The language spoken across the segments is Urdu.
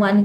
1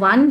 1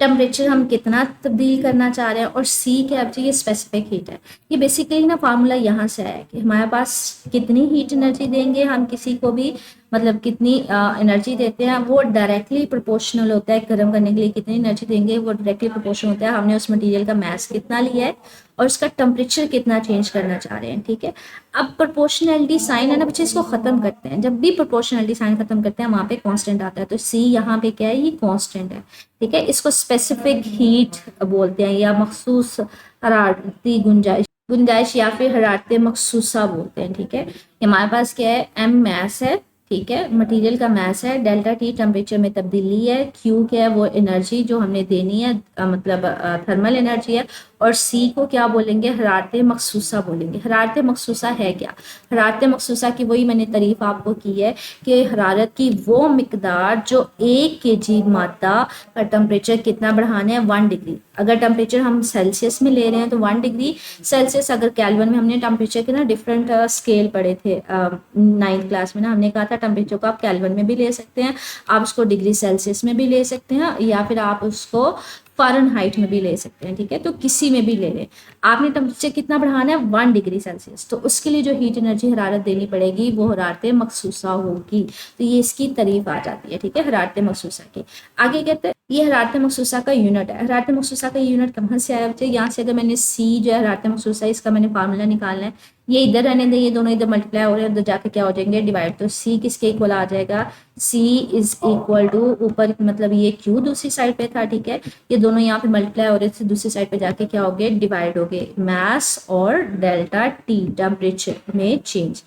ٹمپریچر ہم کتنا تبدیل کرنا چاہ رہے ہیں، اور سی کیا ہے یہ اسپیسیفک ہیٹ ہے. یہ بیسیکلی نا فارمولا یہاں سے آیا کہ ہمارے پاس کتنی ہیٹ انرجی دیں گے ہم کسی کو بھی، مطلب کتنی انرجی دیتے ہیں وہ ڈائریکٹلی پروپورشنل ہوتا ہے. گرم کرنے کے لیے کتنی انرجی دیں گے وہ ڈائریکٹلی پروپورشنل ہوتا ہے ہم نے اس مٹیریل کا میس کتنا لیا ہے اور اس کا ٹمپریچر کتنا چینج کرنا چاہ رہے ہیں. ٹھیک ہے، اب پروپورشنلٹی سائن ہے نا بچے، اس کو ختم کرتے ہیں. جب بھی پروپورشنلٹی سائن ختم کرتے ہیں وہاں پہ کانسٹنٹ آتا ہے، تو سی یہاں پہ کیا ہے یہ کانسٹنٹ ہے. ٹھیک ہے، اس کو اسپیسیفک ہیٹ بولتے ہیں یا مخصوص حرارتی گنجائش یا پھر حرارت مخصوصہ بولتے ہیں. ٹھیک ہے، ہمارے پاس کیا ہے ایم میس ہے. ٹھیک ہے، مٹیریل کا میس ہے. ڈیلٹا ٹی ٹمپریچر میں تبدیلی ہے. کیو کیا ہے وہ انرجی جو ہم نے دینی ہے، مطلب تھرمل انرجی ہے. اور سی کو کیا بولیں گے، حرارت مخصوصہ بولیں گے. حرارت مخصوصہ ہے کیا؟ حرارت مخصوصہ کی وہی میں نے تعریف آپ کو کی ہے کہ حرارت کی وہ مقدار جو 1 kg مادہ کا ٹمپریچر کتنا بڑھانا ہے 1 ڈگری. اگر ٹمپریچر ہم سیلسیس میں لے رہے ہیں تو 1 ڈگری سیلسیس. اگر کیلون میں ہم نے ٹمپریچر کے نا ڈفرینٹ اسکیل پڑھے تھے 9th کلاس میں نا، ہم نے کہا تھا ٹمپریچر کو آپ کیلون میں بھی لے سکتے ہیں، آپ اس کو ڈگری سیلسیس میں بھی لے سکتے ہیں، یا پھر آپ اس کو فارن ہائٹ میں بھی لے سکتے ہیں. ٹھیک ہے، تو کسی میں بھی لے لیں. آپ نے ٹمپریچر کتنا بڑھانا ہے 1 ڈگری سیلسیس، تو اس کے لیے جو ہیٹ انرجی حرارت دینی پڑے گی وہ حرارت مخصوصہ ہوگی. تو یہ اس کی تعریف آ جاتی ہے. ٹھیک ہے، حرارت مخصوصہ کی. آگے کہتے ہیں یہ حرارت مخصوصہ کا یونٹ ہے. حرارت مخصوصہ کا یونٹ کہاں سے آیا بچے؟ یہاں سے اگر میں نے سی جو ہے حرارت مخصوصہ اس کا میں نے فارمولا نکالنا ہے. یہ ادھر رہنے دیں، یہ دونوں ادھر ملٹیپلائی ہو رہے ہیں، ادھر جا کے کیا ہو جائیں گے ڈیوائڈ. تو سی کس کے اکول آ جائے گا، سی از اکول ٹو اوپر مطلب یہ کیو دوسری سائڈ پہ تھا. ٹھیک ہے، یہ دونوں یہاں پہ ملٹیپلائی ہو رہے تھے، دوسری سائڈ پہ جا کے کیا ہو گئے ڈیوائڈ ہو گئے. میس اور ڈیلٹا ٹی ٹمپریچر میں چینج.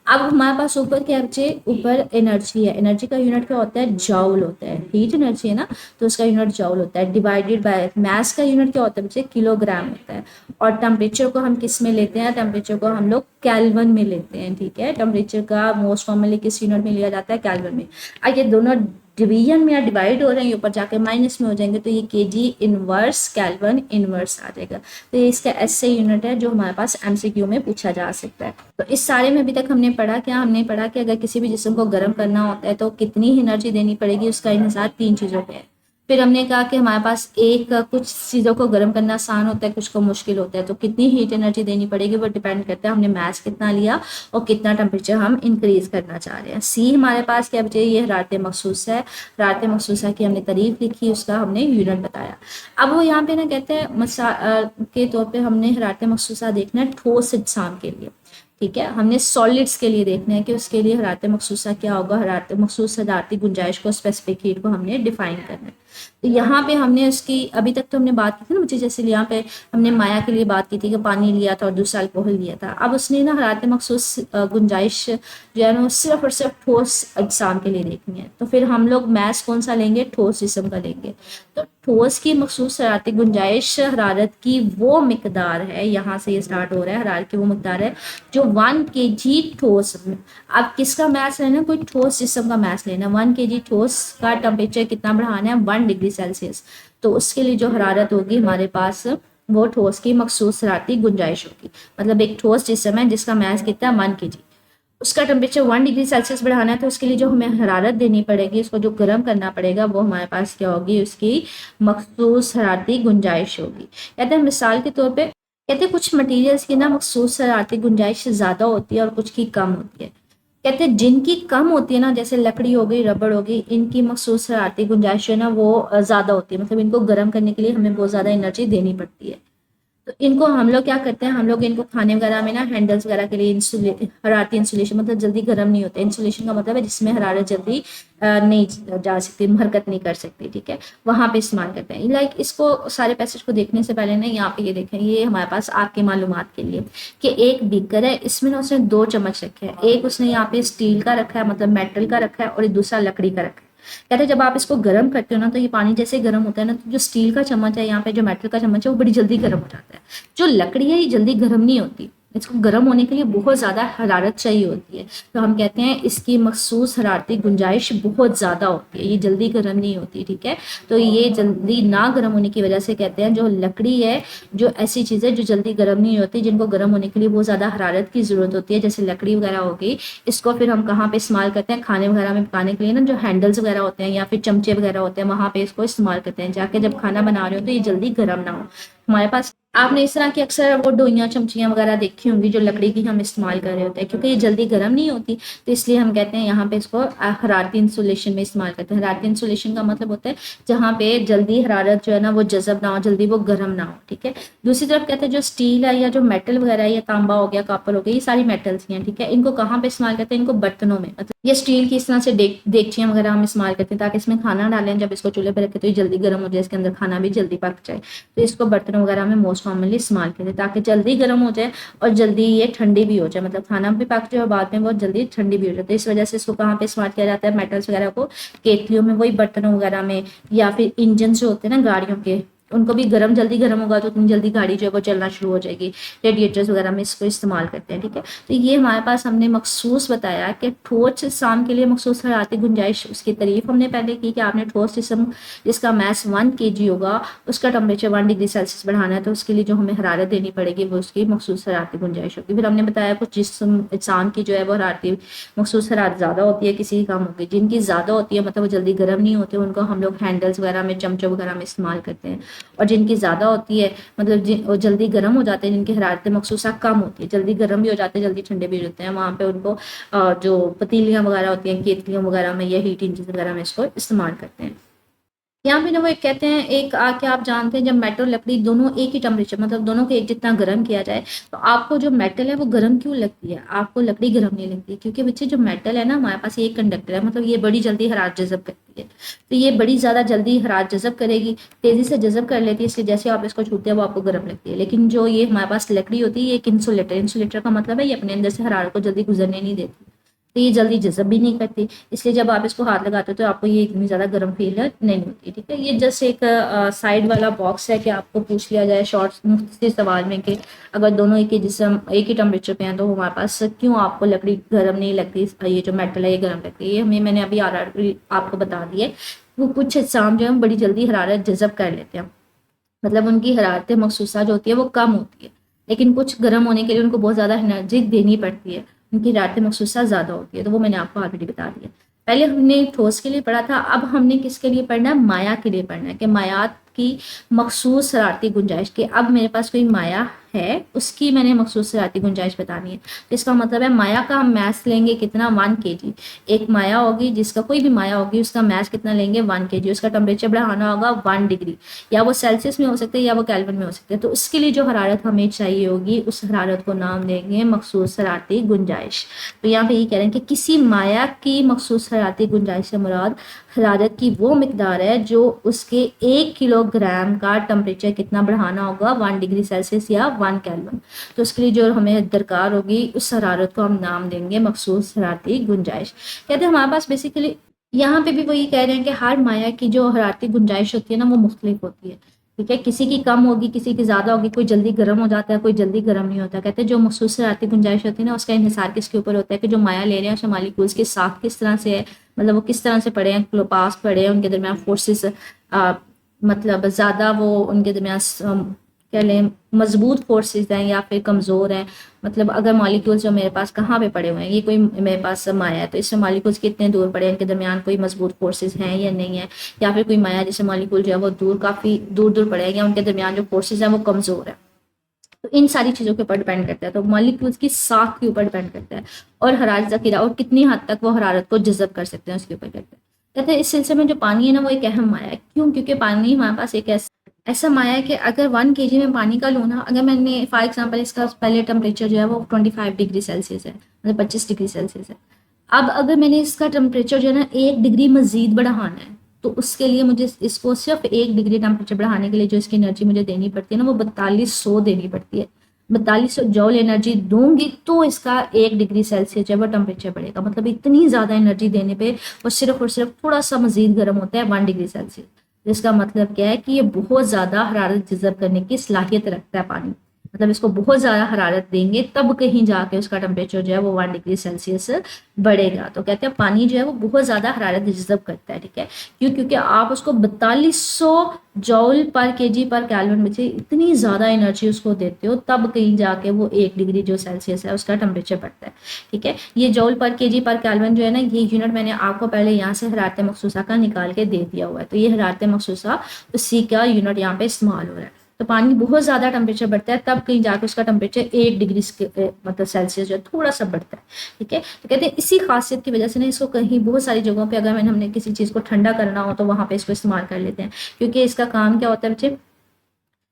اب ہمارے پاس اوپر کیا بچے، اوپر انرجی ہے. انرجی کا یونٹ کیا ہوتا ہے، جاؤل ہوتا ہے. ہیٹ انرجی ہے نا تو اس کا یونٹ جاؤل ہوتا ہے. ڈیوائڈیڈ بائی میس کا یونٹ کیا ہوتا ہے بچے، کلو گرام ہوتا ہے. اور ٹمپریچر کو ہم کس میں لیتے ہیں، ٹمپریچر کو ہم لوگ کیلون میں لیتے ہیں. ٹھیک ہے، ٹمپریچر کا موسٹ کامنلی کس یونٹ میں لیا جاتا ہے، کیلون میں. یہ دونوں ڈویژن میں یا ڈیوائڈ ہو رہے ہیں، اوپر جا کے مائنس میں ہو جائیں گے تو یہ کے جی انورس کیلون انورس آ جائے گا. تو یہ اس کا ایس سے یونٹ ہے جو ہمارے پاس ایم سی کیو میں پوچھا جا سکتا ہے. تو اس سارے میں ابھی تک ہم نے پڑھا کیا، ہم نے پڑھا کہ اگر کسی بھی جسم کو گرم کرنا ہوتا ہے تو کتنی انرجی دینی پڑے گی، اس کا انحصار 3 چیزوں پہ ہے. پھر ہم نے کہا کہ ہمارے پاس کچھ چیزوں کو گرم کرنا آسان ہوتا ہے، کچھ کو مشکل ہوتا ہے، تو کتنی ہیٹ انرجی دینی پڑے گی وہ ڈیپینڈ کرتا ہے ہم نے میس کتنا لیا اور کتنا ٹمپریچر ہم انکریز کرنا چاہ رہے ہیں. سی ہمارے پاس کیا بچے، یہ حرارت مخصوص ہے. حرارت مخصوصہ کی ہم نے تعریف لکھی، اس کا ہم نے یونٹ بتایا. اب وہ یہاں پہ نا کہتے ہیں کے طور پہ ہم نے حرارت مخصوصہ دیکھنا ہے ٹھوس اجسام کے لیے. ٹھیک ہے، ہم نے سالڈس کے لیے دیکھنا ہے کہ اس کے لیے حرارت مخصوصہ کیا ہوگا. حرارت مخصوص حرارتی گنجائش کو اسپیسیفک ہیٹ کو ہم نے ڈیفائن کرنا ہے. تو یہاں پہ ہم نے اس کی ابھی تک تو ہم نے بات کی تھی نا مجھے، جیسے یہاں پہ ہم نے مایا کے لیے بات کی تھی کہ پانی لیا تھا اور دوسرا الکوہل لیا تھا. اب اس نے نا حرارت مخصوص گنجائش جو ہے نا صرف اور صرف ٹھوس اجسام کے لیے دیکھنی ہے. تو پھر ہم لوگ میس کون سا لیں گے، ٹھوس جسم کا لیں گے. تو ٹھوس کی مخصوص حرارتی گنجائش حرارت کی وہ مقدار ہے، یہاں سے یہ سٹارٹ ہو رہا ہے، حرارت کی وہ مقدار ہے جو 1 kg ٹھوس. اب کس کا میس لینا، کوئی ٹھوس جسم کا میس لینا. 1 kg ٹھوس کا ٹمپریچر کتنا بڑھانا ہے 1 ڈگری سیلسیس. تو اس کے لیے جو حرارت ہوگی ہمارے پاس وہ ٹھوس کی مخصوص حرارتی گنجائش ہوگی. مطلب ایک ٹھوس جسم ہے جس کا میس کتنا 1 kg، اس کا ٹمپریچر 1 ڈگری سیلسیس بڑھانا ہے. تو اس کے لیے جو ہمیں حرارت دینی پڑے گی، اس کو جو گرم کرنا پڑے گا، وہ ہمارے پاس کیا ہوگی، اس کی مخصوص حرارتی گنجائش ہوگی. کہتے ہیں مثال کے طور پہ کہتے ہیں کچھ مٹیریلز کی نا مخصوص حرارتی گنجائش زیادہ ہوتی ہے اور کچھ کی کم ہوتی ہے. کہتے ہیں جن کی کم ہوتی ہے نا، جیسے لکڑی ہو گئی، ربڑ ہو گئی، ان کی مخصوص حرارتی گنجائش جو ہے نا وہ زیادہ ہوتی ہے. مطلب ان کو گرم کرنے کے لیے ہمیں بہت زیادہ انرجی دینی پڑتی ہے. تو ان کو ہم لوگ کیا کرتے ہیں، ہم لوگ ان کو کھانے وغیرہ میں نا ہینڈلز وغیرہ کے لیے حرارتی انسولیشن، مطلب جلدی گرم نہیں ہوتے. انسولیشن کا مطلب ہے جس میں حرارت جلدی نہیں جا سکتی، حرکت نہیں کر سکتی. ٹھیک ہے، وہاں پہ استعمال کرتے ہیں. لائک اس کو سارے پیسج کو دیکھنے سے پہلے نا یہاں پہ یہ دیکھیں، یہ ہمارے پاس آپ کی معلومات کے لیے کہ ایک بیکر ہے، اس میں نا اس نے 2 چمچ رکھے ہیں. ایک اس نے یہاں پہ اسٹیل کا رکھا ہے، مطلب میٹل کا رکھا ہے، اور ایک دوسرا لکڑی کا رکھا ہے. کہتے ہیں جب آپ اس کو گرم کرتے ہو نا تو یہ پانی جیسے گرم ہوتا ہے نا، تو جو اسٹیل کا چمچ ہے یہاں پہ، جو میٹل کا چمچ ہے وہ بڑی جلدی گرم ہو جاتا ہے. جو لکڑی ہے یہ جلدی گرم نہیں ہوتی، اس کو گرم ہونے کے لیے بہت زیادہ حرارت چاہیے ہوتی ہے، تو ہم کہتے ہیں اس کی مخصوص حرارتی گنجائش بہت زیادہ ہوتی ہے، یہ جلدی گرم نہیں ہوتی، ٹھیک ہے۔ تو یہ جلدی نہ گرم ہونے کی وجہ سے کہتے ہیں جو لکڑی ہے، جو ایسی چیزیں جو جلدی گرم نہیں ہوتی، جن کو گرم ہونے کے لیے بہت زیادہ حرارت کی ضرورت ہوتی ہے، جیسے لکڑی وغیرہ ہوگی، اس کو پھر ہم کہاں پہ استعمال کرتے ہیں، کھانے وغیرہ میں پکانے کے لیے نا، جو ہینڈلز وغیرہ ہوتے ہیں یا پھر چمچے وغیرہ ہوتے ہیں، وہاں پہ اس کو استعمال کرتے ہیں، جا کے جب کھانا بنا رہے ہو تو یہ جلدی گرم نہ ہو ہمارے پاس۔ آپ نے اس طرح کی اکثر وہ ڈوئیاں چمچیاں وغیرہ دیکھی ہوں گی جو لکڑی کی ہم استعمال کر رہے ہوتے ہیں، کیونکہ یہ جلدی گرم نہیں ہوتی، تو اس لیے ہم کہتے ہیں یہاں پہ اس کو حرارتی انسولیشن میں استعمال کرتے ہیں۔ حرارتی انسولیشن کا مطلب ہوتا ہے جہاں پہ جلدی حرارت جو ہے نا وہ جذب نہ ہو، جلدی وہ گرم نہ ہو، ٹھیک ہے۔ دوسری طرف کہتے ہیں جو اسٹیل ہے یا جو میٹل وغیرہ ہے، یا تانبا ہو گیا، کاپر ہو گیا، یہ ساری میٹلس ہیں، ٹھیک ہے۔ ان کو کہاں پہ استعمال کرتے ہیں، ان کو برتنوں میں، مطلب یہ اسٹیل کی اس طرح سے دیگچیاں وغیرہ ہم استعمال کرتے ہیں تاکہ اس میں کھانا ڈالیں، جب اس کو چولہے پہ رکھے تو یہ جلدی گرم ہو جائے، اس کے اندر کھانا بھی جلدی پک جائے، تو اس کو برتنوں وغیرہ میں موسٹ کامنلی استعمال کرتے ہیں تاکہ جلدی گرم ہو جائے اور جلدی یہ ٹھنڈی بھی ہو جائے، مطلب کھانا بھی پک جائے اور بعد میں بہت جلدی ٹھنڈی بھی ہو جائے۔ تو اس وجہ سے اس کو کہاں پہ استعمال کیا جاتا ہے، میٹلس وغیرہ کو کیتلیوں میں، وہی برتنوں وغیرہ میں، یا پھر انجنس جو ہوتے ہیں نا گاڑیوں کے، ان کو بھی جلدی گرم ہوگا تو اتنی جلدی گاڑی جو ہے وہ چلنا شروع ہو جائے گی، ریڈیٹرز وغیرہ میں اس کو استعمال کرتے ہیں، ٹھیک ہے۔ تو یہ ہمارے پاس ہم نے مخصوص بتایا کہ ٹھوس جسم کے لیے مخصوص حرارتی گنجائش، اس کی تعریف ہم نے پہلے کی کہ آپ نے ٹھوس جسم جس کا میس 1 kg ہوگا، اس کا ٹمپریچر 1 ڈگری سیلسیس بڑھانا ہے، تو اس کے لیے جو ہمیں حرارت دینی پڑے گی وہ اس کی مخصوص حرارتی گنجائش ہوگی۔ پھر ہم نے بتایا کچھ جسم انسان کی جو ہے وہ حرارتی مخصوص حرارت زیادہ ہوتی ہے، کسی کی کم ہوگی، جن کی زیادہ ہوتی ہے مطلب وہ جلدی گرم نہیں ہوتے، ان کو ہم لوگ ہینڈلز وغیرہ میں، چمچوں وغیرہ میں استعمال کرتے ہیں، اور جن کی زیادہ ہوتی ہے مطلب وہ جلدی گرم ہو جاتے ہیں، جن کی حرارت مخصوصہ کم ہوتی ہے، جلدی گرم بھی ہو جاتے ہیں، جلدی ٹھنڈے بھی ہو جاتے ہیں، وہاں پہ ان کو جو پتیلیاں وغیرہ ہوتی ہیں، کیتلیوں وغیرہ میں یا ہیٹ انجن وغیرہ میں اس کو استعمال کرتے ہیں۔ یہاں پہ نا وہ ایک کہتے ہیں، ایک کے آپ جانتے ہیں جب میٹل اور لکڑی دونوں ایک ہی ٹمپریچر، مطلب دونوں کو ایک جتنا گرم کیا جائے تو آپ کو جو میٹل ہے وہ گرم کیوں لگتی ہے، آپ کو لکڑی گرم نہیں لگتی، کیونکہ بچے جو میٹل ہے نا ہمارے پاس یہ ایک کنڈکٹر ہے، مطلب یہ بڑی جلدی حرارت جذب کرتی ہے، تو یہ بڑی زیادہ جلدی حرارت جذب کرے گی، تیزی سے جذب کر لیتی ہے، اس لیے جیسے آپ اس کو چھوتے ہیں وہ آپ کو گرم لگتی ہے۔ لیکن جو یہ ہمارے پاس لکڑی ہوتی ہے یہ ایک انسولیٹر کا مطلب ہے یہ اپنے اندر سے حرارت کو جلدی گزرنے نہیں دیتی، تو یہ جلدی جذب بھی نہیں کرتی، اس لیے جب آپ اس کو ہاتھ لگاتے ہو تو آپ کو یہ اتنی زیادہ گرم فیل نہیں ہوتی، ٹھیک ہے۔ یہ جسٹ ایک سائڈ والا باکس ہے کہ آپ کو پوچھ لیا جائے شارٹ مختصر سوال میں کہ اگر دونوں ایک ہی جسم ایک ہی ٹمپریچر پہ ہیں تو ہمارے پاس کیوں آپ کو لکڑی گرم نہیں لگتی، یہ جو میٹل ہے یہ گرم لگتی ہے، یہ میں نے ابھی آپ کو بتا دیے۔ وہ کچھ اجسام جو ہے بڑی جلدی حرارت جذب کر لیتے ہیں، مطلب ان کی حرارت مخصوصہ جو ہوتی ہے وہ کم ہوتی ہے، لیکن کچھ گرم ہونے کے لیے ان کو بہت زیادہ انرجی دینی پڑتی ہے، ان کی حرارت مخصوصہ زیادہ ہوتی ہے، تو وہ میں نے آپ کو آلریڈی بتا دیا۔ پہلے ہم نے ٹھوس کے لیے پڑھا تھا، اب ہم نے کس کے لیے پڑھنا ہے، مایا کے لیے پڑھنا ہے کہ مایات کی مخصوص حرارتی گنجائش، کہ اب میرے پاس کوئی مایا ہے اس کی میں نے مخصوص حرارتی گنجائش بتانی ہے، اس کا مطلب ہے مایا کا ہم میس لیں گے کتنا، 1 kg، ایک مایا ہوگی جس کا کوئی بھی مایا ہوگی اس کا میس کتنا لیں گے، 1 kg، اس کا ٹمپریچر بڑھانا ہوگا 1 ڈگری، یا وہ سیلسیس میں ہو سکتے ہیں یا وہ کیلون میں ہو سکتے ہیں، تو اس کے لیے جو حرارت ہمیں چاہیے ہوگی اس حرارت کو نام دیں گے مخصوص حرارتی گنجائش۔ تو یہاں پہ یہ کہہ رہے ہیں کہ کسی مایا کی مخصوص حرارتی گنجائش سے مراد حرارت کی وہ مقدار ہے جو اس کے 1 کلو گرام کا ٹمپریچر کتنا بڑھانا ہوگا، 1 ڈگری سیلسیس یا 1 کیلون، تو اس کے لیے جو ہمیں درکار ہوگی اس حرارت کو ہم نام دیں گے مخصوص حرارتی گنجائش۔ کہتے ہیں ہمارے پاس بیسیکلی یہاں پہ بھی وہی کہہ رہے ہیں کہ ہر مایا کی جو حرارتی گنجائش ہوتی ہے نا وہ مختلف ہوتی ہے، ٹھیک ہے، کسی کی کم ہوگی کسی کی زیادہ ہوگی، کوئی جلدی گرم ہو جاتا ہے کوئی جلدی گرم نہیں ہوتا۔ کہتے ہیں جو مخصوص حرارتی گنجائش ہوتی ہے نا اس کا انحصار کس کے اوپر ہوتا ہے کہ جو مایا لے رہے ہیں اس مالیکولز کی ساخت کس طرح سے ہے، مطلب وہ کس طرح سے پڑے ہیں، کلوپاس پڑے ہیں، ان کے درمیان فورسز مطلب زیادہ وہ ان کے درمیان کہہ لیں مضبوط فورسز ہیں یا پھر کمزور ہیں، مطلب اگر مالیکولز جو میرے پاس کہاں پہ پڑے ہوئے ہیں، یہ کوئی میرے پاس مایا ہے تو اس سے مالیکولز کتنے دور پڑے ہیں، ان کے درمیان کوئی مضبوط فورسز ہیں یا نہیں ہے، یا پھر کوئی مایا جیسے مالیکول جو ہے وہ دور کافی دور دور پڑے ہیں یا ان کے درمیان جو فورسز ہیں وہ کمزور ہیں، تو ان ساری چیزوں کے اوپر ڈیپینڈ کرتا ہے، تو مالیکولز کی ساخت کے اوپر ڈیپینڈ کرتا ہے، اور حرارت ذخیرہ اور کتنی حد تک وہ حرارت کو جذب کر سکتے ہیں اس کے اوپر کرتا ہے۔ کہتے ہیں اس سلسلے میں جو پانی ہے نا وہ ایک اہم مایا ہے، کیوں، کیونکہ پانی ہمارے پاس ایک ایسا مایا ہے کہ اگر 1 kg میں پانی کا لوں نا، اگر میں نے فار ایگزامپل اس کا پہلے ٹمپریچر جو ہے وہ 25 ڈگری سیلسیس ہے، مطلب 25 ڈگری سیلسیس ہے، اب اگر میں نے اس کا ٹمپریچر جو ہے نا 1 ڈگری مزید بڑھانا ہے تو اس کے لیے مجھے اس کو صرف 1 ڈگری ٹمپریچر بڑھانے کے لیے جو اس کی انرجی مجھے دینی پڑتی ہے نا وہ 4200 دینی پڑتی ہے، 4200 جول انرجی دوں گی تو اس کا 1 ڈگری سیلسیس جو ہے وہ ٹمپریچر بڑھے گا، مطلب اتنی زیادہ انرجی دینے پہ وہ صرف اور صرف تھوڑا سا مزید گرم ہوتا ہے 1 ڈگری سیلسیس۔ اس کا مطلب کیا ہے کہ یہ بہت زیادہ حرارت جذب کرنے کی صلاحیت رکھتا ہے پانی، مطلب اس کو بہت زیادہ حرارت دیں گے تب کہیں جا کے اس کا ٹمپریچر جو ہے وہ 1 ڈگری سیلسیس بڑھے گا. تو کہتے ہیں پانی جو ہے وہ بہت زیادہ حرارت جذب کرتا ہے. ٹھیک ہے, کیونکہ آپ اس کو 4200 جول پر کے جی پر کیلون میں سے اتنی زیادہ انرجی اس کو دیتے ہو تب کہیں جا کے وہ 1 ڈگری جو سیلسیس ہے اس کا ٹمپریچر بڑھتا ہے. ٹھیک ہے, یہ جول پر کے جی پر کیلون جو ہے نا, یہ یونٹ میں نے آپ کو پہلے یہاں سے حرارت مخصوصہ کا نکال کے دے دیا ہوا ہے. تو یہ حرارت مخصوصہ اسی کا یونٹ یہاں پہ استعمال ہو رہا ہے. تو پانی بہت زیادہ ٹمپریچر بڑھتا ہے تب کہیں جا کے اس کا ٹمپریچر 1 ڈگری مطلب سیلسیس جو ہے تھوڑا سا بڑھتا ہے. ٹھیک ہے, تو کہتے ہیں اسی خاصیت کی وجہ سے نا اس کو کہیں بہت ساری جگہوں پہ اگر ہم نے کسی چیز کو ٹھنڈا کرنا ہو تو وہاں پہ اس کو استعمال کر لیتے ہیں, کیونکہ اس کا کام کیا ہوتا ہے بچے,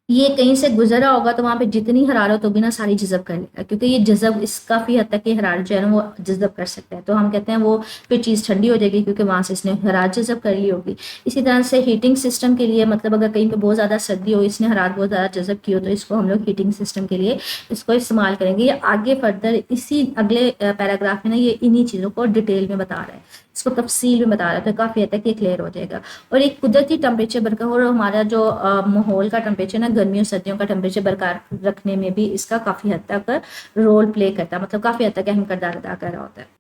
یہ کہیں سے گزرا ہوگا تو وہاں پہ جتنی حرارت ہوگی نا ساری جذب کر لے گا, کیونکہ یہ جذب اس کافی حد تک یہ حرارت جو ہے نا وہ جذب کر سکتا ہے. تو ہم کہتے ہیں وہ پھر چیز ٹھنڈی ہو جائے گی کیونکہ وہاں سے اس نے حرارت جذب کر لی ہوگی. اسی طرح سے ہیٹنگ سسٹم کے لیے, مطلب اگر کہیں پہ بہت زیادہ سردی ہو, اس نے حرارت بہت زیادہ جذب کی ہو, تو اس کو ہم لوگ ہیٹنگ سسٹم کے لیے اس کو استعمال کریں گے. یہ آگے فردر اسی اگلے پیراگراف میں نا یہ انہی چیزوں کو ڈیٹیل میں بتا رہا ہے, اس کو تفصیل میں بتا رہا ہے, تو کافی حد تک یہ کلیئر ہو جائے گا. اور ایک قدرتی ٹمپریچر برقرار, اور ہمارا جو ماحول کا ٹمپریچر نا گرمیوں سردیوں کا ٹمپریچر برقرار رکھنے میں بھی اس کا کافی حد تک رول پلے کرتا ہے, مطلب کافی حد تک اہم کردار ادا کر رہا ہوتا ہے.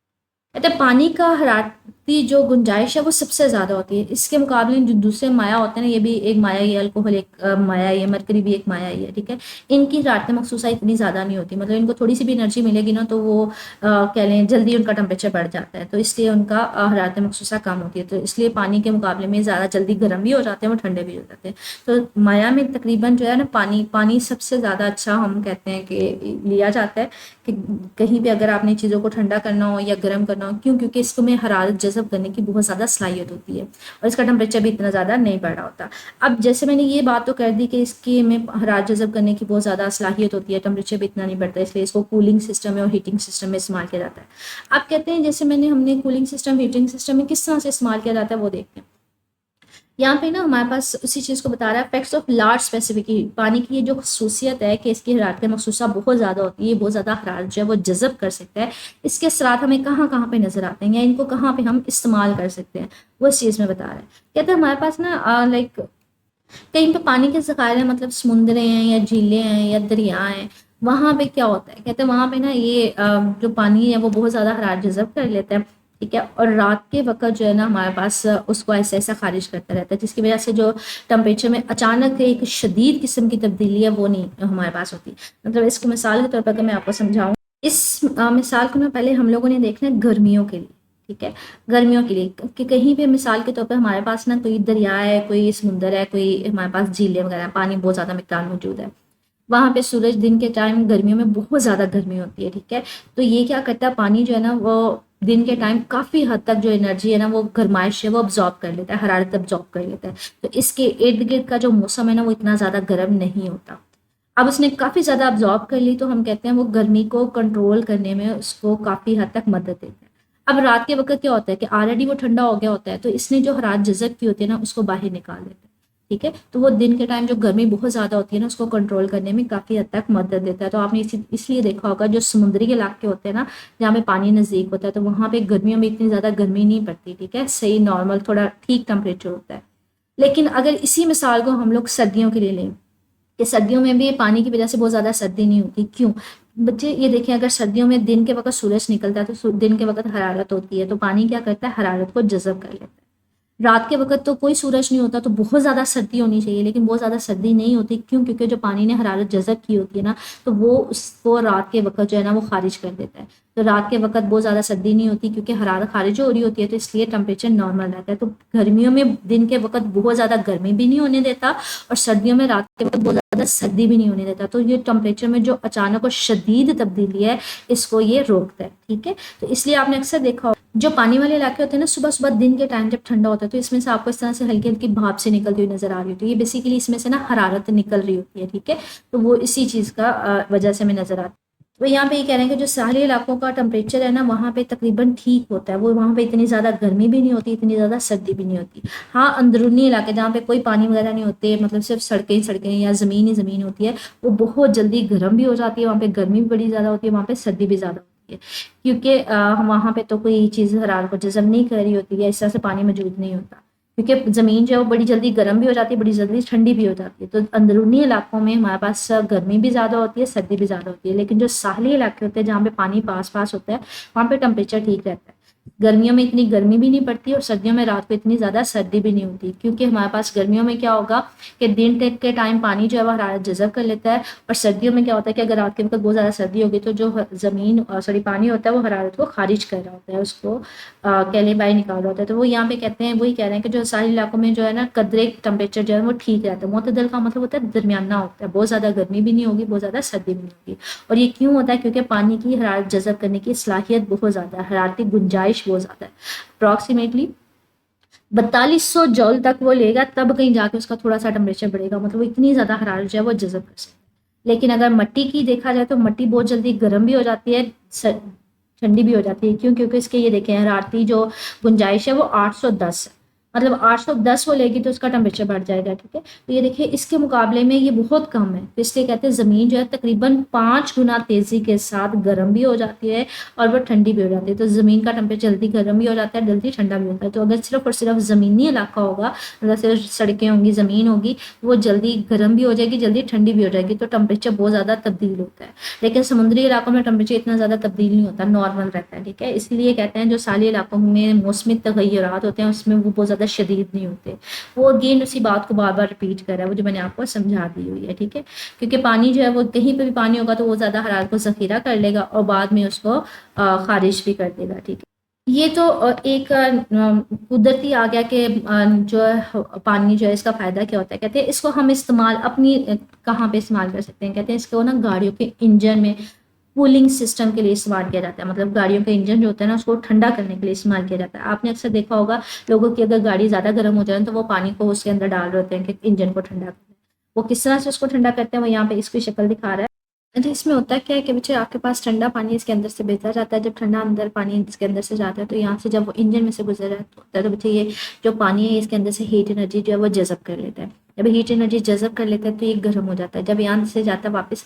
کہتے ہیں پانی کا حرارتی جو گنجائش ہے وہ سب سے زیادہ ہوتی ہے. اس کے مقابلے جو دوسرے مایع ہوتے ہیں نا, یہ بھی ایک مایع ہی ہے, الکوہل ایک مایع ہی ہے, مرکری بھی ایک مایع ہی ہے. ٹھیک ہے, ان کی حرارت مخصوصہ اتنی زیادہ نہیں ہوتی, مطلب ان کو تھوڑی سی بھی انرجی ملے گی نا تو وہ کہہ لیں جلدی ان کا ٹمپریچر بڑھ جاتا ہے, تو اس لیے ان کا حرارت مخصوصہ کم ہوتی ہے. تو اس لیے پانی کے مقابلے میں زیادہ جلدی گرم بھی ہو جاتے ہیں, وہ ٹھنڈے بھی ہو جاتے ہیں. تو مایع میں تقریباً جو ہے نا پانی سب سے زیادہ اچھا ہم کہتے ہیں کہ لیا جاتا ہے, کہ کہیں پہ اگر آپ نے چیزوں کو ٹھنڈا کرنا ہو یا گرم کرنا ہو, کیوں, کیونکہ اس کو میں حرارت جذب کرنے کی بہت زیادہ صلاحیت ہوتی ہے اور اس کا ٹمپریچر بھی اتنا زیادہ نہیں بڑھ رہا ہوتا. اب جیسے میں نے یہ بات تو کر دی کہ اس کی میں حرارت جذب کرنے کی بہت زیادہ صلاحیت ہوتی ہے, ٹمپریچر بھی اتنا نہیں بڑھتا, اس لیے اس کو کولنگ سسٹم میں اور ہیٹنگ سسٹم میں استعمال کیا جاتا ہے. اب کہتے ہیں جیسے ہم نے کولنگ سسٹم ہیٹنگ سسٹم میں کس طرح سے استعمال کیا جاتا ہے وہ دیکھتے ہیں. یہاں پہ نا ہمارے پاس اسی چیز کو بتا رہا ہے, facts of large specific heat. پانی کی یہ جو خصوصیت ہے کہ اس کی حرارت مخصوصہ بہت زیادہ ہوتی ہے, یہ بہت زیادہ حرارت جو ہے وہ جذب کر سکتا ہے. اس کے اثرات ہمیں کہاں کہاں پہ نظر آتے ہیں یا ان کو کہاں پہ ہم استعمال کر سکتے ہیں, وہ اس چیز میں بتا رہا ہے. کہتے ہیں ہمارے پاس نا لائک کہیں پہ پانی کے ذخائر ہیں, مطلب سمندریں ہیں یا جھیلیں ہیں یا دریا ہیں, وہاں پہ کیا ہوتا ہے, کہتے ہیں وہاں پہ نا یہ جو پانی ہے وہ بہت زیادہ حرارت جذب کر لیتا ہے. ٹھیک ہے, اور رات کے وقت جو ہے نا ہمارے پاس اس کو ایسا ایسا خارج کرتا رہتا ہے, جس کی وجہ سے جو ٹمپریچر میں اچانک ایک شدید قسم کی تبدیلی ہے وہ نہیں ہمارے پاس ہوتی. مطلب اس کو مثال کے طور پر میں آپ کو سمجھاؤں, اس مثال کو نا پہلے ہم لوگوں نے دیکھنا ہے گرمیوں کے لیے. ٹھیک ہے, گرمیوں کے لیے کہ کہیں پہ مثال کے طور پہ ہمارے پاس نا کوئی دریا ہے, کوئی سمندر ہے, کوئی ہمارے پاس جھیلیں وغیرہ, پانی بہت زیادہ مقدار موجود ہے. وہاں پہ سورج دن کے ٹائم گرمیوں میں بہت زیادہ گرمی ہوتی ہے. ٹھیک ہے, تو یہ کیا کرتا ہے, پانی جو ہے نا وہ دن کے ٹائم کافی حد تک جو انرجی ہے نا وہ گرمائش ہے وہ ابزارب کر لیتا ہے, حرارت ابزارب کر لیتا ہے. تو اس کے ارد گرد کا جو موسم ہے نا وہ اتنا زیادہ گرم نہیں ہوتا. اب اس نے کافی زیادہ ابزارب کر لی تو ہم کہتے ہیں وہ گرمی کو کنٹرول کرنے میں اس کو کافی حد تک مدد دیتا ہے. اب رات کے وقت کیا ہوتا ہے کہ آلریڈی وہ ٹھنڈا ہو گیا ہوتا ہے, تو اس نے جو حرارت جذب کی ہوتی ہے نا اس کو باہر نکال دیتا ہے. ٹھیک ہے, تو وہ دن کے ٹائم جو گرمی بہت زیادہ ہوتی ہے نا اس کو کنٹرول کرنے میں کافی حد تک مدد دیتا ہے. تو آپ نے اس لیے دیکھا ہوگا جو سمندری علاقے ہوتے ہیں نا جہاں پہ پانی نزدیک ہوتا ہے, تو وہاں پہ گرمیوں میں اتنی زیادہ گرمی نہیں پڑتی. ٹھیک ہے, صحیح نارمل تھوڑا ٹھیک ٹمپریچر ہوتا ہے. لیکن اگر اسی مثال کو ہم لوگ سردیوں کے لیے لیں, کہ سردیوں میں بھی پانی کی وجہ سے بہت زیادہ سردی نہیں ہوتی. کیوں بچے, یہ دیکھیں اگر سردیوں میں دن کے وقت سورج نکلتا ہے تو دن کے وقت حرارت ہوتی ہے, تو پانی کیا کرتا ہے, حرارت کو جذب کر لیتا ہے. رات کے وقت تو کوئی سورج نہیں ہوتا تو بہت زیادہ سردی ہونی چاہیے, لیکن بہت زیادہ سردی نہیں ہوتی. کیوں, کیونکہ جو پانی نے حرارت جذب کی ہوتی ہے نا تو وہ اس کو رات کے وقت جو ہے نا وہ خارج کر دیتا ہے. تو رات کے وقت بہت زیادہ سردی نہیں ہوتی کیونکہ حرارت خارج ہو رہی ہوتی ہے, تو اس لیے ٹمپریچر نارمل رہتا ہے. تو گرمیوں میں دن کے وقت بہت زیادہ گرمی بھی نہیں ہونے دیتا, اور سردیوں میں رات کے وقت بہت زیادہ سردی بھی نہیں ہونے دیتا. تو یہ ٹمپریچر میں جو اچانک اور شدید تبدیلی ہے اس کو یہ روکتا ہے. ٹھیک ہے, تو اس لیے آپ نے اکثر دیکھا جو پانی والے علاقے ہوتے ہیں نا, صبح صبح دن کے ٹائم جب ٹھنڈا ہوتا ہے تو اس میں سے آپ کو اس طرح سے ہلکی ہلکی بھاپ سے نکلتی ہوئی نظر آ رہی ہوتی ہے. یہ بیسیکلی اس میں سے نا حرارت نکل رہی ہوتی ہے. ٹھیک ہے, تو وہ اسی چیز کا وجہ سے ہمیں نظر آتی ہے. تو یہاں پہ یہ کہہ رہے ہیں کہ جو ساحلی علاقوں کا ٹمپریچر ہے نا وہاں پہ تقریباً ٹھیک ہوتا ہے, وہ وہاں پہ اتنی زیادہ گرمی بھی نہیں ہوتی, اتنی زیادہ سردی بھی نہیں ہوتی. ہاں, اندرونی علاقے جہاں پہ کوئی پانی وغیرہ نہیں ہوتے, مطلب صرف سڑکیں سڑکیں یا زمین ہی زمین ہوتی ہے, وہ بہت جلدی گرم بھی ہو جاتی ہے, وہاں پہ گرمی بھی بڑی زیادہ ہوتی ہے, وہاں پہ سردی بھی زیادہ ہوتی ہے. کیونکہ وہاں پہ تو کوئی چیز حرارت کو جذب نہیں کر رہی ہوتی ہے, اس طرح سے پانی موجود نہیں ہوتا. کیونکہ زمین جو ہے وہ بڑی جلدی گرم بھی ہو جاتی ہے، بڑی جلدی ٹھنڈی بھی ہو جاتی ہے. تو اندرونی علاقوں میں ہمارے پاس گرمی بھی زیادہ ہوتی ہے، سردی بھی زیادہ ہوتی ہے. لیکن جو ساحلی علاقے ہوتے ہیں جہاں پہ پانی پاس پاس ہوتا ہے وہاں پہ ٹمپریچر ٹھیک رہتا ہے. گرمیوں میں اتنی گرمی بھی نہیں پڑتی اور سردیوں میں رات کو اتنی زیادہ سردی بھی نہیں ہوتی، کیونکہ ہمارے پاس گرمیوں میں کیا ہوگا کہ دن کے ٹائم پانی جو ہے وہ حرارت جذب کر لیتا ہے، اور سردیوں میں کیا ہوتا ہے کہ اگر رات کے وقت بہت زیادہ سردی ہوگی تو جو زمین سوری پانی ہوتا ہے وہ حرارت کو خارج کر رہا ہوتا ہے، اس کو کیلے بائی نکال رہا ہوتا ہے. تو وہ یہاں پہ کہتے ہیں، وہی کہہ رہے ہیں کہ جو ساحلی علاقوں میں جو ہے نا قدرے ٹمپریچر جو ہے وہ ٹھیک رہتا ہے. معتدل کا مطلب ہوتا ہے درمیانہ ہوتا ہے، بہت زیادہ گرمی بھی نہیں ہوگی، بہت زیادہ سردی بھی نہیں ہوگی. اور یہ کیوں ہوتا ہے؟ کیونکہ پانی کی حرارت جذب کرنے کی صلاحیت بہت زیادہ ہے، حرارتی گنجائش بہت زیادہ ہے. اپروکسیمیٹلی 4200 جول تک وہ لے گا، تب کہیں جا کے اس کا تھوڑا سا ٹمپریچر بڑھے گا، مطلب وہ اتنی زیادہ حرارت جو ہے وہ جذب کر سکتا ہے. لیکن اگر مٹی کی دیکھا جائے تو مٹی بہت جلدی گرم بھی ہو جاتی ہے، ٹھنڈی بھی ہو جاتی ہے. کیوں؟ کیونکہ اس کے یہ دیکھیں حرارتی جو گنجائش ہے وہ 810 ہے، مطلب 810 وہ لے گی تو اس کا ٹمپریچر بڑھ جائے گا. ٹھیک ہے، تو یہ دیکھیں اس کے مقابلے میں یہ بہت کم ہے. تو اس لیے کہتے ہیں زمین جو ہے تقریباً 5 گنا تیزی کے ساتھ گرم بھی ہو جاتی ہے اور وہ ٹھنڈی بھی ہو جاتی ہے. تو زمین کا ٹمپریچر جلدی گرم بھی ہو جاتا ہے، جلدی ٹھنڈا بھی ہوتا ہے. تو اگر صرف اور صرف زمینی علاقہ ہوگا، جیسے سڑکیں ہوں گی، زمین ہوگی، وہ جلدی گرم بھی ہو جائے گی، جلدی ٹھنڈی بھی ہو جائے گی، تو ٹمپریچر بہت زیادہ تبدیل ہوتا ہے. لیکن سمندری علاقوں میں ٹمپریچر اتنا زیادہ تبدیل نہیں ہوتا، نارمل رہتا ہے. ٹھیک ہے، اس لیے کہتے ہیں جو ساحلی علاقوں میں موسمی تغیرات ہوتے ہیں اس میں وہ بہت زیادہ شدید نہیں ہوتے. وہ اگین اسی بات کو بار بار رپیٹ کر رہا ہے، وہ جو میں نے آپ کو سمجھا دی ہوئی ہے. ٹھیک ہے، کیونکہ پانی جو ہے وہ کہیں پہ بھی پانی ہوگا تو وہ زیادہ حرارت کو ذخیرہ کر لے گا اور بعد میں اس کو خارج بھی کر دے گا. ٹھیک ہے، یہ تو ایک قدرتی آ گیا کہ جو پانی جو ہے اس کا فائدہ کیا ہوتا ہے. کہتے ہیں اس کو ہم استعمال اپنی کہاں پہ استعمال کر سکتے ہیں؟ کہتے ہیں اس کو نا گاڑیوں کے انجن میں کولنگ سسٹم کے لیے استعمال کیا جاتا ہے. مطلب گاڑیوں کا انجن جو ہوتا ہے نا اس کو ٹھنڈا کرنے کے لیے استعمال کیا جاتا ہے. آپ نے اکثر دیکھا ہوگا لوگوں کی اگر گاڑی زیادہ گرم ہو جائے تو وہ پانی کو اس کے اندر ڈال رہے ہوتے ہیں کہ انجن کو ٹھنڈا کریں. وہ کس طرح سے اس کو ٹھنڈا کرتے ہیں وہ یہاں پہ اس کی شکل دکھا رہا ہے. اچھا، اس میں ہوتا کیا ہے کہ بچے آپ کے پاس ٹھنڈا پانی اس کے اندر سے بہتا جاتا ہے. جب ٹھنڈا اندر پانی اس کے اندر سے جاتا ہے تو یہاں سے جب وہ انجن میں سے گزر رہا ہے تو بچے یہ جو پانی ہے اس کے اندر سے ہیٹ انرجی جو ہے وہ جذب کر لیتا ہے. جب ہیٹ انرجی جذب کر لیتا ہے تو یہ گرم ہو جاتا ہے. جب یہاں سے جاتا ہے واپس،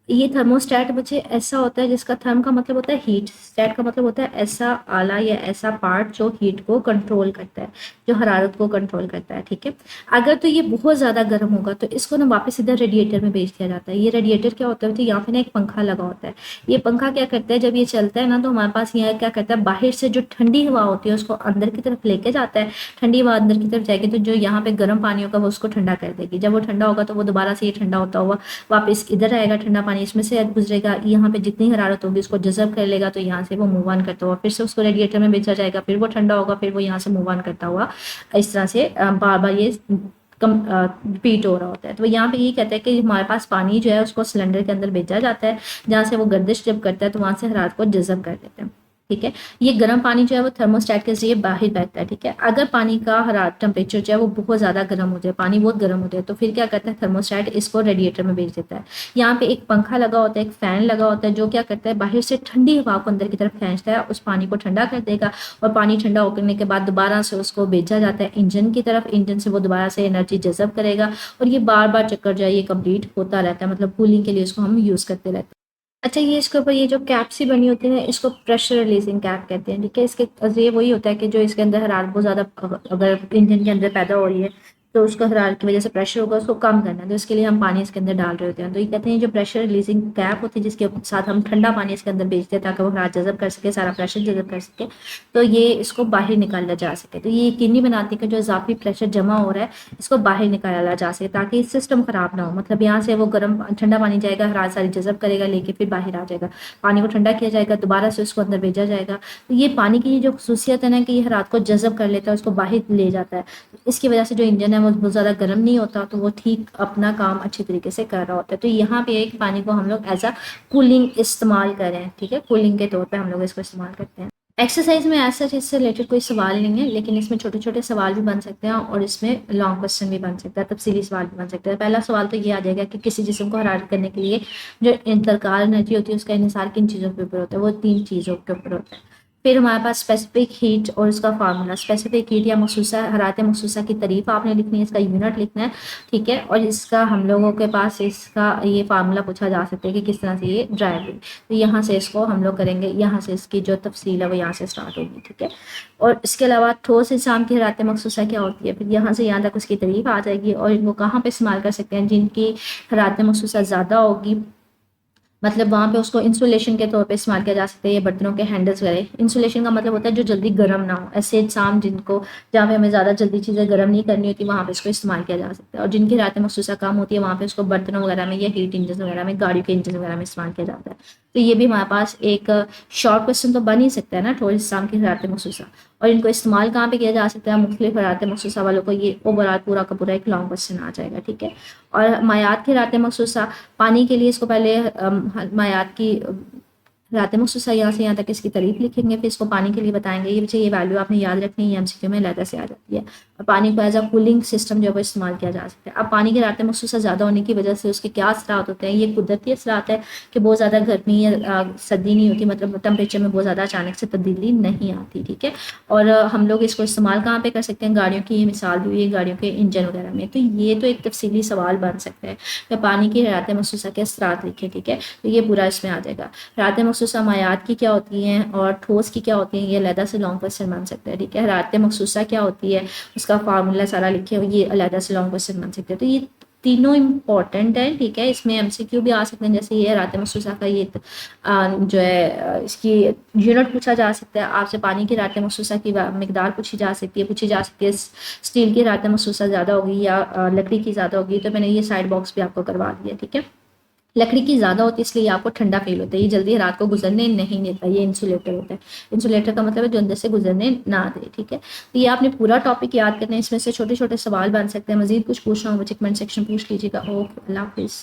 یہ تھرموسٹیٹ بچے ایسا ہوتا ہے جس کا تھرم کا مطلب ہوتا ہے ہیٹ، اسٹیٹ کا مطلب ہوتا ہے ایسا آلہ یا ایسا پارٹ جو ہیٹ کو کنٹرول کرتا ہے، جو حرارت کو کنٹرول کرتا ہے. ٹھیک ہے، اگر تو یہ بہت زیادہ گرم ہوگا تو اس کو نا واپس ادھر ریڈیٹر میں بھیج دیا جاتا ہے. یہ ریڈیٹر کیا ہوتا ہے تو یہاں پہ نا ایک پنکھا لگا ہوتا ہے. یہ پنکھا کیا کرتا ہے جب یہ چلتا ہے نا تو ہمارے پاس یہ کیا کرتا ہے باہر سے جو ٹھنڈی ہوا ہوتی ہے اس کو اندر کی طرف لے کے جاتا ہے. ٹھنڈی ہوا اندر کی طرف جائے گی تو جو یہاں پہ گرم پانی ہوگا وہ اس کو ٹھنڈا کر دے گی. جب وہ ٹھنڈا ہوگا تو وہ دوبارہ سے یہ ٹھنڈا ہوتا ہوا واپس ادھر آئے گا، ٹھنڈا پانی اس میں سے گزرے گا، یہاں پہ جتنی حرارت ہوگی اس کو جذب کر لے گا تو یہاں سے وہ موو آن کرتا ہوا پھر سے اس کو ریڈیٹر میں بھیجا جائے گا، پھر وہ ٹھنڈا ہوگا، پھر وہ یہاں سے موو آن کرتا ہوا اس طرح سے بار بار یہ ریپیٹ ہو رہا ہوتا ہے. تو یہاں پہ یہ کہتا ہے کہ ہمارے پاس پانی جو ہے اس کو سلنڈر کے اندر بھیجا جاتا ہے جہاں سے وہ گردش جب کرتا ہے تو وہاں سے حرارت کو جذب کر دیتے ہیں. ٹھیک ہے، یہ گرم پانی جو ہے وہ تھرموسٹیٹ کے ذریعے باہر بہتا ہے. ٹھیک ہے، اگر پانی کا حرارت ٹمپریچر جو ہے وہ بہت زیادہ گرم ہو جائے، پانی بہت گرم ہو جائے تو پھر کیا کرتا ہے تھرموسٹیٹ اس کو ریڈیٹر میں بھیج دیتا ہے. یہاں پہ ایک پنکھا لگا ہوتا ہے، ایک فین لگا ہوتا ہے جو کیا کرتا ہے باہر سے ٹھنڈی ہوا کو اندر کی طرف کھینچتا ہے، اس پانی کو ٹھنڈا کر دے گا اور پانی ٹھنڈا ہونے کے بعد دوبارہ سے اس کو بھیجا جاتا ہے انجن کی طرف. انجن سے وہ دوبارہ سے انرجی جذب کرے گا اور یہ بار بار چکر جو ہے یہ کمپلیٹ ہوتا رہتا ہے. مطلب کولنگ کے لیے اس کو ہم یوز کرتے رہتے ہیں. اچھا، یہ اس کے اوپر یہ جو کیپ سی بنی ہوتی ہے اس کو پریشر ریلیزنگ کیپ کہتے ہیں. ٹھیک ہے، اس کے یہ وہی ہوتا ہے کہ جو اس کے اندر حرارت بہت زیادہ اگر انجن کے اندر پیدا ہو رہی ہے تو اس کا حرارت کی وجہ سے پریشر ہوگا، اس کو کم کرنا ہے تو اس کے لیے ہم پانی اس کے اندر ڈال رہے ہوتے ہیں. تو یہ کہتے ہیں جو پریشر ریلیزنگ کیپ ہوتی ہے جس کے ساتھ ہم ٹھنڈا پانی اس کے اندر بھیجتے ہیں تاکہ وہ حرارت جذب کر سکے، سارا پریشر جذب کر سکے، تو یہ اس کو باہر نکالا جا سکے. تو یہ یقینی بناتی ہے کہ جو اضافی پریشر جمع ہو رہا ہے اس کو باہر نکالا جا سکے تاکہ سسٹم خراب نہ ہو. مطلب یہاں سے وہ گرم ٹھنڈا پانی جائے گا، حرارت ساری جذب کرے گا لے کے پھر باہر آ جائے گا، پانی کو ٹھنڈا کیا جائے گا، دوبارہ سے اس کو اندر بھیجا جائے گا. تو یہ پانی کی جو خصوصیت ہے نا کہ یہ حرارت کو جذب کر لیتا ہے، اس کو باہر لے جاتا ہے. اس کی وجہ سے جو انجن ہے وہ بہت زیادہ گرم نہیں ہوتا تو وہ ٹھیک اپنا کام اچھی طریقے سے کر رہا ہوتا ہے. تو یہاں پہ ایک پانی کو ہم لوگ ایز اے کولنگ استعمال کریں. ٹھیک ہے، کولنگ کے طور پہ ہم لوگ اس کو استعمال کرتے ہیں. ایکسرسائز میں ایسا چیز سے ریلیٹڈ کوئی سوال نہیں ہے لیکن اس میں چھوٹے چھوٹے سوال بھی بن سکتے ہیں اور اس میں لانگ کوسچن بھی بن سکتا ہے، تفصیلی سوال بھی بن سکتا ہے. پہلا سوال تو یہ آ جائے گا کہ کسی جسم کو حرارت کرنے کے لیے جو انتقال انرجی ہوتی ہے اس کا انحصار کن چیزوں کے اوپر ہوتا ہے؟ وہ 3 چیزوں کے اوپر ہوتا ہے. پھر ہمارے پاس اسپیسیفک ہیٹ اور اس کا فارمولا. اسپیسیفک ہیٹ یا مخصوصہ حرارت مخصوصہ کی تعریف آپ نے لکھنی ہے, اس کا یونٹ لکھنا ہے, ٹھیک ہے. اور اس کا ہم لوگوں کے پاس اس کا یہ فارمولا پوچھا جا سکتا ہے کہ کس طرح سے یہ ڈرائیو ہوئی. تو یہاں سے اس کو ہم لوگ کریں گے, یہاں سے اس کی جو تفصیل ہے وہ یہاں سے اسٹارٹ ہوگی, ٹھیک ہے. اور اس کے علاوہ ٹھوس اجسام کی حرارت مخصوصہ کیا ہوتی ہے, پھر یہاں سے یہاں تک اس کی تعریف آ جائے گی. اور ان کو کہاں پہ استعمال کر سکتے ہیں, جن کی حرارت مخصوصہ زیادہ ہوگی, مطلب وہاں پہ اس کو انسولیشن کے طور پہ استعمال کیا جا سکتا ہے. یہ برتنوں کے ہینڈلز وغیرہ, انسولیشن کا مطلب ہوتا ہے جو جلدی گرم نہ ہو. ایسے اجسام جن کو جہاں پہ ہمیں زیادہ جلدی چیزیں گرم نہیں کرنی ہوتی, وہاں پہ اس کو استعمال کیا جا سکتا ہے. اور جن کی حرارت مخصوصہ کم ہوتی ہے, وہاں پہ اس کو برتنوں وغیرہ میں یا ہیٹ انجن وغیرہ میں, گاڑیوں کے انجن وغیرہ میں استعمال کیا جاتا ہے. تو یہ بھی ہمارے پاس ایک شارٹ کوشچن تو بن ہی سکتا ہے نا, ٹھوس اجسام کی حرارت مخصوصہ. اور ان کو استعمال کہاں پہ کیا جا سکتا ہے, مختلف حرارت مخصوصہ والوں کو, یہ اوور آل پورا کا پورا ایک لانگ کوشچن آ جائے گا, ٹھیک ہے. اور مایعات کی حرارت مخصوصہ, پانی کے لیے اس کو پہلے مایعات کی حرارت مخصوصہ یہاں سے یہاں تک اس کی تعریف لکھیں گے, پھر اس کو پانی کے لیے بتائیں گے. یہ بچے یہ ویلیو آپ نے یاد رکھنی ہے, یہ MCQ میں علیحدہ سے آ جاتی ہے. اور پانی کو ایز اے کولنگ سسٹم جو ہے وہ استعمال کیا جا سکتا ہے. اب پانی کی حرارت مخصوصہ زیادہ ہونے کی وجہ سے اس کے کیا اثرات ہوتے ہیں, یہ قدرتی اثرات ہے کہ بہت زیادہ گرمی یا سردی نہیں ہوتی, مطلب ٹمپریچر میں بہت زیادہ اچانک سے تبدیلی نہیں آتی, ٹھیک ہے. اور ہم لوگ اس کو استعمال کہاں پہ کر سکتے ہیں, گاڑیوں کی یہ مثال دی ہوئی ہے, گاڑیوں کے انجن وغیرہ میں. تو یہ تو ایک تفصیلی سوال بن سکتا ہے کہ پانی کی حرارت مخصوصہ کے اثرات لکھیں, ٹھیک ہے. تو یہ پورا اس میں آ جائے گا. حرارت مخصوصہ مایعات کی کیا ہوتی ہیں اور ٹھوس کی کیا ہوتی ہیں, یہ علیحدہ سے لانگ کوشچن بن سکتا ہے, ٹھیک ہے. حرارت مخصوصہ کیا ہوتی ہے, اس کا فارمولا سارا لکھے, یہ علیحدہ سے لانگ کوشچن بن سکتے ہیں. تو یہ تینوں امپورٹنٹ ہیں, ٹھیک ہے. اس میں MCQ بھی آ سکتے ہیں, جیسے یہ حرارت مخصوصہ کا یہ جو ہے اس کی یونٹ پوچھا جا سکتا ہے آپ سے. پانی کی حرارت مخصوصہ کی مقدار پوچھی جا سکتی ہے. اسٹیل کی حرارت مخصوصہ زیادہ ہوگی یا لکڑی کی زیادہ ہوگی, تو میں نے یہ سائڈ باکس بھی آپ کو کروا دیا, ٹھیک ہے. لکڑی کی زیادہ ہوتی ہے اس لیے آپ کو ٹھنڈا فیل ہوتا ہے, یہ جلدی رات کو گزرنے نہیں دیتا, یہ انسولیٹر ہوتا ہے. انسولیٹر کا مطلب ہے جو اندر سے گزرنے نہ دے, ٹھیک ہے. تو یہ آپ نے پورا ٹاپک یاد کرنا ہے, اس میں سے چھوٹے چھوٹے سوال بن سکتے ہیں. مزید کچھ پوچھنا ہو مجھے کمنٹ سیکشن پوچھ لیجیے گا. اوکے, اللہ حافظ.